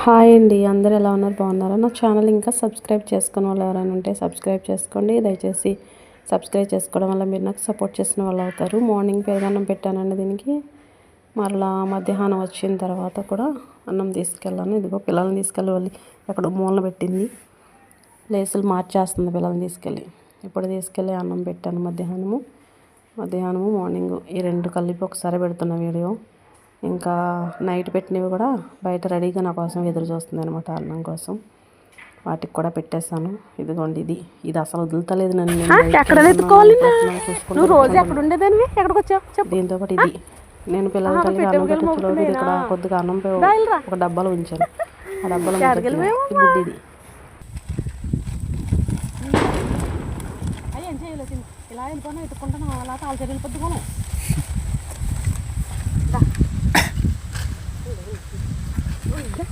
Hi అండి, అందరూ ఎలా ఉన్నారు? బాగున్నారా? నా ఛానల్ ఇంకా సబ్స్క్రైబ్ చేసుకున్న వాళ్ళు ఎవరైనా ఉంటే సబ్స్క్రైబ్ చేసుకోండి. దయచేసి సబ్స్క్రైబ్ చేసుకోవడం వల్ల మీరు నాకు సపోర్ట్ చేసిన వాళ్ళు అవుతారు. మార్నింగ్ పెరుగన్నం పెట్టానండి దీనికి. మరలా మధ్యాహ్నం వచ్చిన తర్వాత కూడా అన్నం తీసుకెళ్ళాను. ఇదిగో పిల్లల్ని తీసుకెళ్ళి వాళ్ళు ఎక్కడో మూలన పెట్టింది. ప్లేసులు మార్చేస్తుంది పిల్లల్ని తీసుకెళ్ళి. ఇప్పుడు తీసుకెళ్ళి అన్నం పెట్టాను. మధ్యాహ్నము మార్నింగ్ ఈ రెండు కలిపి ఒకసారి పెడుతున్న వీడియో. ఇంకా నైట్ పెట్టినవి కూడా బయట రెడీగా నా కోసం ఎదురు చూస్తుంది అనమాట, అన్నం కోసం. వాటికి కూడా పెట్టేశాను. ఇదిగోండి, ఇది అసలు వదులుతలేదు నన్ను. దీంతో పాటు ఇది నేను పిల్లల తల్లిగా అన్నం పెట్టేలోపు ఇది ఇక్కడ కొద్దిగా అన్నం ఒక డబ్బాలో ఉంచాను. ఆ డబ్బాలో గుడ్డి ఇది ఇలా వెళ్ళిపోయినా ఎత్తుకుంటాను. అలా తాల్చరి వెళ్ళిపోద్దు.